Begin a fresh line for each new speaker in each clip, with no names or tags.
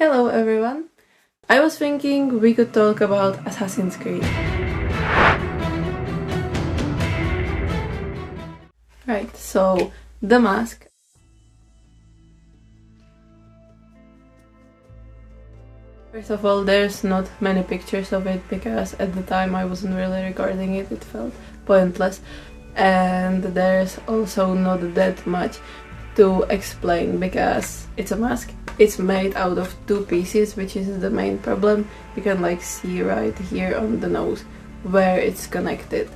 Hello everyone! I was thinking we could talk about Assassin's Creed. Right, so the mask. First of all, there's not many pictures of it because at the time I wasn't really recording it, it felt pointless. And there's also not that much to explain because it's a mask. It's made out of two pieces, which is the main problem. You can see right here on the nose where it's connected,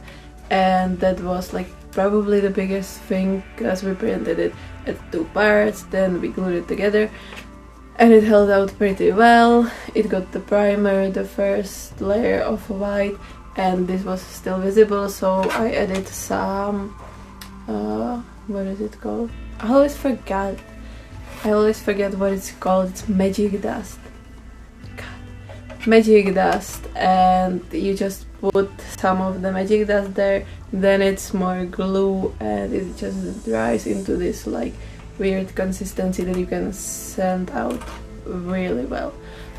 and that was probably the biggest thing because we printed it at two parts, then we glued it together and it held out pretty well. It got the primer, the first layer of white, and this was still visible, so I added some what is it called? I always forget what it's called. It's magic dust. God. Magic dust, and you just put some of the magic dust there, then it's more glue and it just dries into this weird consistency that you can send out really well.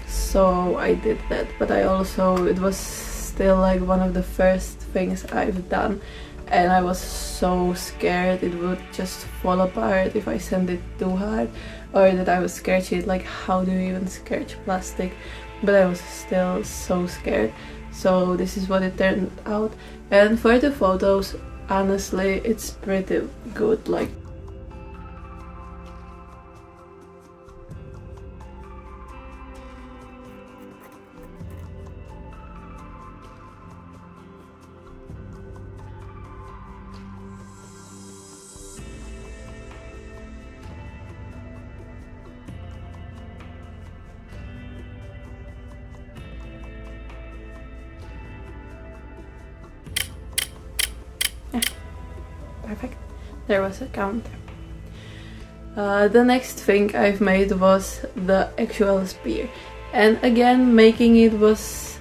So I did that, but it was still one of the first things I've done, and I was so scared it would just fall apart if I sent it too hard, or that I would scratch it. How do you even scratch plastic? But I was still so scared. So this is what it turned out, and for the photos, honestly, it's pretty good. Perfect. There was a counter. The next thing I've made was the actual spear, and again, making it was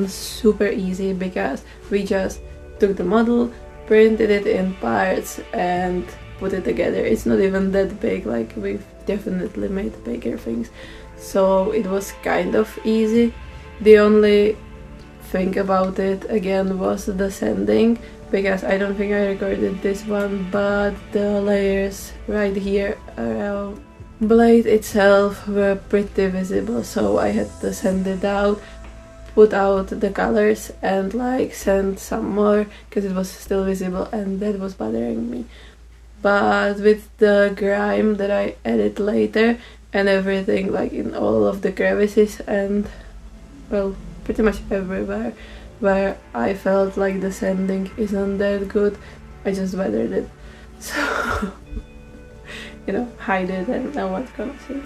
super easy because we just took the model, printed it in parts and put it together. It's not even that big, we've definitely made bigger things, so it was kind of easy. The only thing about it again was the sanding, because I don't think I recorded this one, but the layers right here around blade itself were pretty visible, so I had to sand it out, put out the colors and sand some more because it was still visible, and that was bothering me. But with the grime that I added later and everything, in all of the crevices and well, pretty much everywhere where I felt the sanding isn't that good, I just weathered it. So, hide it and no one's gonna see.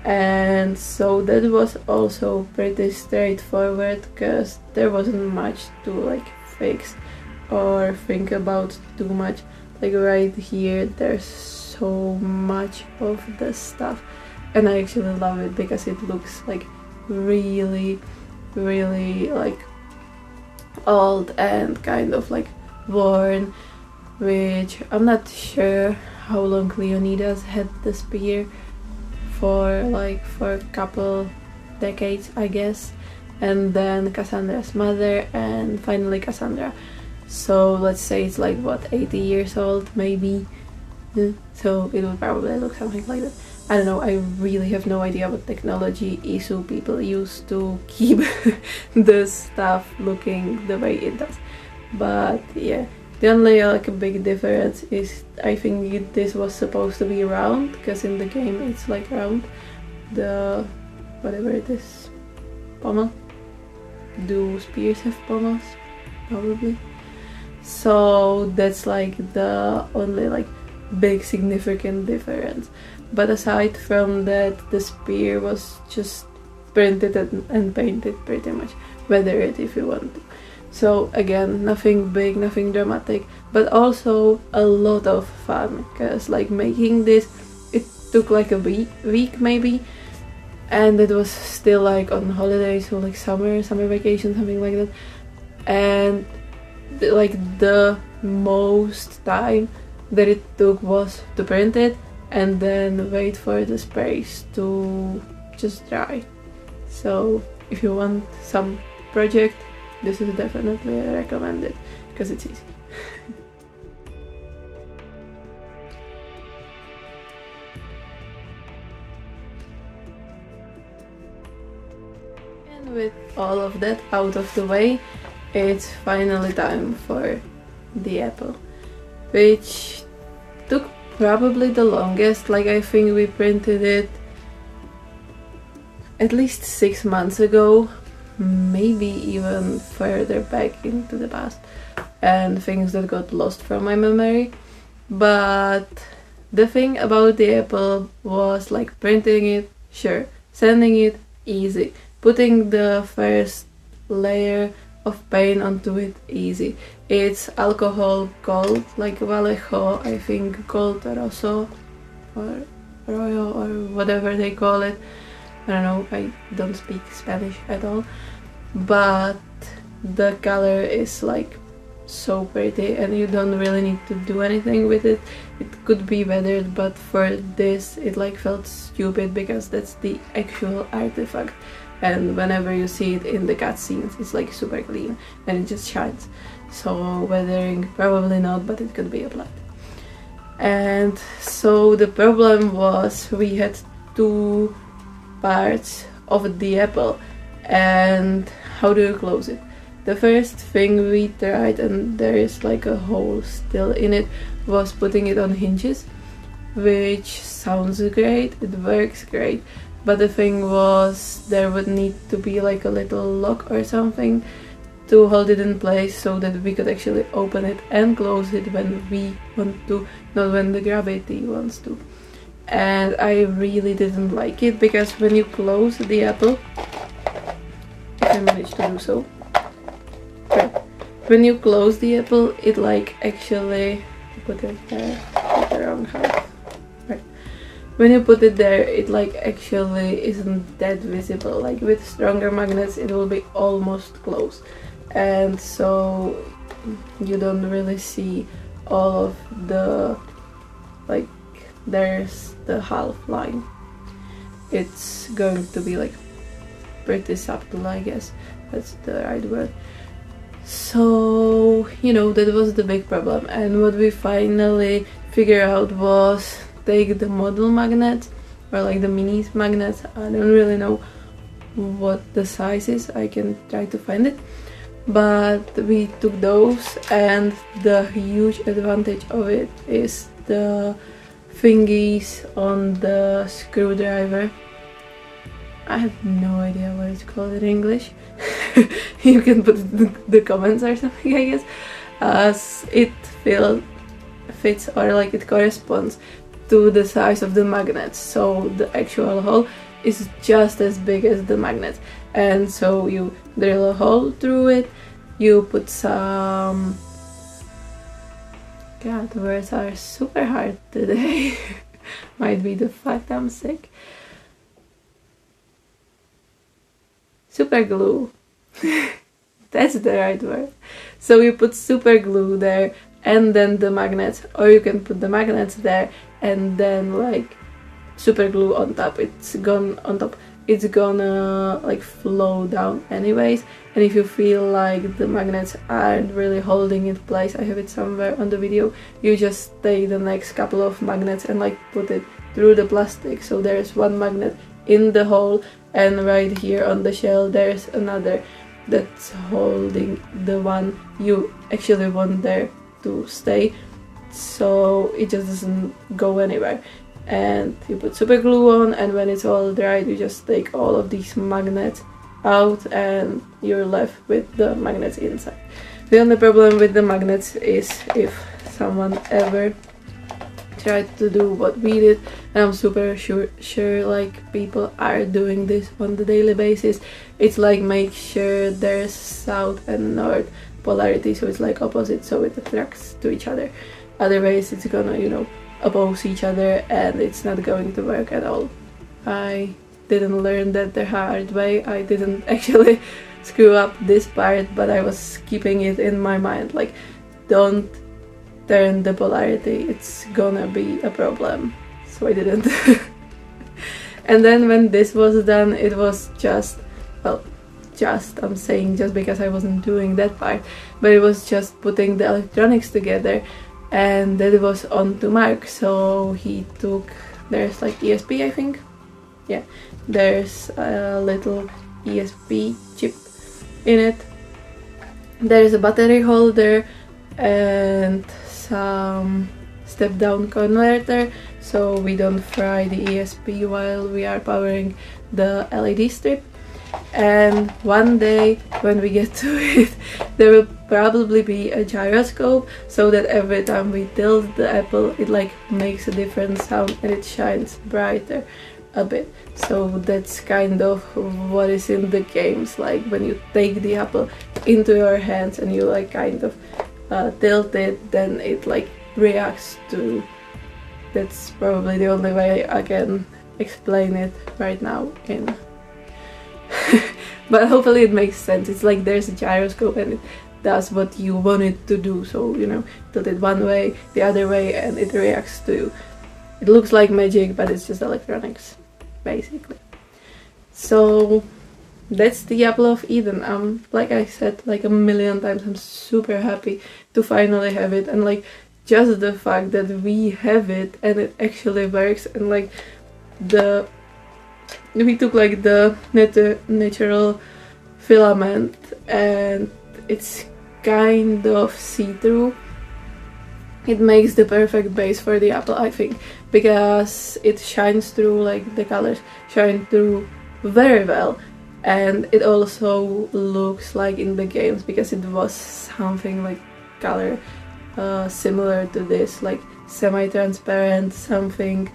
And so that was also pretty straightforward because there wasn't much to fix or think about too much. Right here, there's so much of the stuff, and I actually love it because it looks really old and kind of worn, which I'm not sure how long Leonidas had the spear for a couple decades, I guess, and then Cassandra's mother, and finally Cassandra. So let's say it's 80 years old maybe. So it would probably look something like that. I don't know, I really have no idea what technology ISO people use to keep the stuff looking the way it does. But yeah, the only big difference is I think this was supposed to be round, because in the game it's round. The whatever it is, pommel. Do spears have pommels? Probably. So that's the only big significant difference. But aside from that, the spear was just printed and painted pretty much. Weather it if you want to. So again, nothing big, nothing dramatic, but also a lot of fun, because making this, it took a week maybe, and it was still on holidays, so summer vacation, something like that. And the most time that it took was to print it and then wait for the sprays to just dry. So if you want some project, this is definitely recommended because it's easy. And with all of that out of the way, it's finally time for the apple, which took probably the longest. Like, I think we printed it at least 6 months ago, maybe even further back into the past, and things that got lost from my memory. But the thing about the apple was, like, printing it, sure, sending it, easy, putting the first layer of paint onto it, easy. It's alcohol gold, like Vallejo, I think Gold Rosso or Royo or whatever they call it. I don't know, I don't speak Spanish at all, but the color is like so pretty and you don't really need to do anything with it. It could be weathered, but for this it like felt stupid because that's the actual artifact, and whenever you see it in the cutscenes it's like super clean and it just shines. So weathering, probably not, but it could be applied. And so the problem was we had 2 parts of the apple, and how do you close it? The first thing we tried, and there is like a hole still in it, was putting it on hinges, which sounds great, it works great, but the thing was there would need to be like a little lock or something to hold it in place so that we could actually open it and close it when we want to, not when the gravity wants to. And I really didn't like it because when you close the apple, if I manage to do so, right, when you close the apple, it like actually, put it there, put the wrong height, right, when you put it there, it like actually isn't that visible. Like with stronger magnets it will be almost close, and so you don't really see all of the, like, there's the half line. It's going to be like pretty subtle, I guess that's the right word. So, you know, that was the big problem, and what we finally figured out was take the model magnets, or like the mini magnets, I don't really know what the size is, I can try to find it, but we took those, and the huge advantage of it is the thingies on the screwdriver. I have no idea what it's called in English. You can put it in the comments or something, I guess. As it fits, or like it corresponds to the size of the magnets, so the actual hole is just as big as the magnet. And so you drill a hole through it, you put some... God, the words are super hard today. Might be the fact I'm sick. Super glue. That's the right word. So you put super glue there and then the magnets, or you can put the magnets there and then like super glue on top. It's gonna like flow down anyways, and if you feel like the magnets aren't really holding it in place, I have it somewhere on the video, you just take the next couple of magnets and like put it through the plastic, so there's one magnet in the hole, and right here on the shell there's another that's holding the one you actually want there to stay, so it just doesn't go anywhere. And you put super glue on, and when it's all dried you just take all of these magnets out and you're left with the magnets inside. The only problem with the magnets is if someone ever tried to do what we did, and I'm super sure like people are doing this on the daily basis, it's like make sure there's south and north polarity, so it's like opposite, so it attracts to each other. Otherwise it's gonna, you know, oppose each other and it's not going to work at all. I didn't learn that the hard way. I didn't actually screw up this part, but I was keeping it in my mind, like, don't turn the polarity, it's gonna be a problem. So I didn't. And then when this was done, it was just, well, I'm saying just because I wasn't doing that part, but it was just putting the electronics together, and that was on to Mark. So he took, there's like ESP, I think, yeah, there's a little ESP chip in it, there's a battery holder and some step down converter so we don't fry the ESP while we are powering the LED strip. And one day when we get to it, there will probably be a gyroscope, so that every time we tilt the apple it like makes a different sound and it shines brighter a bit. So that's kind of what is in the games, like when you take the apple into your hands and you like kind of tilt it, then it like reacts to. That's probably the only way I can explain it right now in but hopefully it makes sense. It's like there's a gyroscope and it does what you want it to do, so you know, tilt it one way, the other way, and it reacts to you. It looks like magic, but it's just electronics basically. So that's the Apple of Eden. Like I said like a million times, I'm super happy to finally have it, and like just the fact that we have it and it actually works, and like we took like the natural filament and it's kind of see-through. It makes the perfect base for the apple, I think, because it shines through, like the colors shine through very well, and it also looks like in the games, because it was something like color similar to this, like semi-transparent, something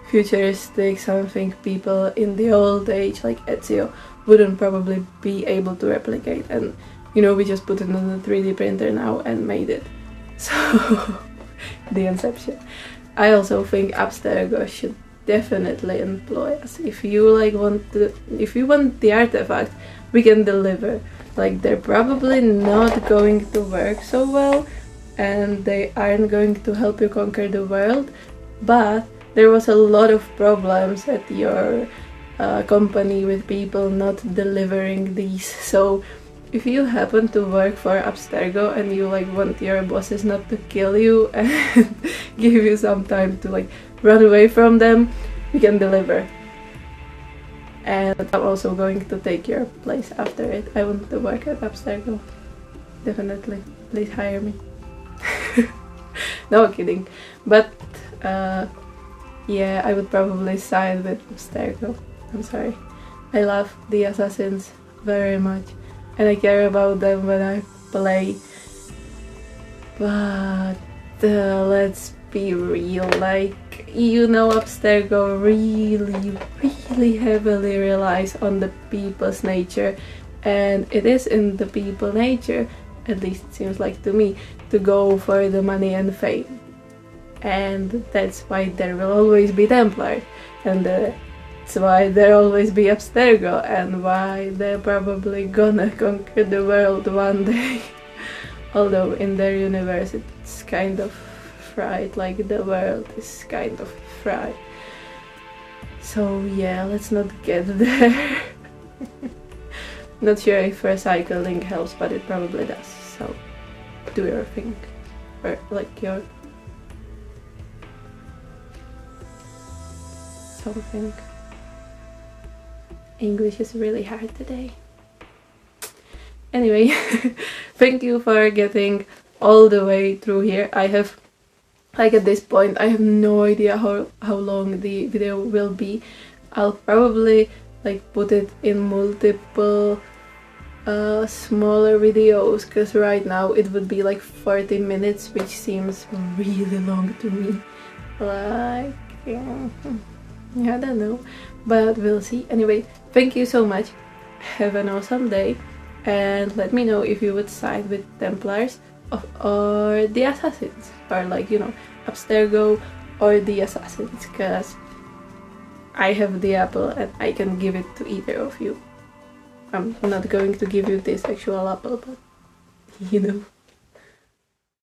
futuristic, something people in the old age like Ezio wouldn't probably be able to replicate, and you know, we just put it on a 3D printer now and made it. So the inception. I also think Abstergo should definitely employ us. If you like if you want the artifact, we can deliver. Like they're probably not going to work so well and they aren't going to help you conquer the world, but there was a lot of problems at your company with people not delivering these. So if you happen to work for Abstergo and you like want your bosses not to kill you and give you some time to like run away from them, we can deliver. And I'm also going to take your place after it. I want to work at Abstergo. Definitely. Please hire me. No kidding. But yeah, I would probably side with Abstergo. I'm sorry. I love the assassins very much and I care about them when I play. But let's be real, like, you know, Abstergo really heavily relies on the people's nature, and it is in the people nature, at least it seems like to me, to go for the money and fame. And that's why there will always be Templars, and that's why there'll always be Abstergo, and why they're probably gonna conquer the world one day. Although in their universe it's kind of fried, like the world is kind of fried. So yeah, let's not get there. Not sure if recycling helps, but it probably does, so do your thing. Or like your something. English is really hard today. Anyway, thank you for getting all the way through here. I have, like at this point, I have no idea how long the video will be. I'll probably like put it in multiple smaller videos, because right now it would be like 40 minutes, which seems really long to me. Like, I don't know, but we'll see. Anyway, thank you so much. Have an awesome day. And let me know if you would side with Templars or the Assassins, or like, you know, Abstergo or the Assassins, because I have the apple and I can give it to either of you. I'm not going to give you this actual apple, but you know.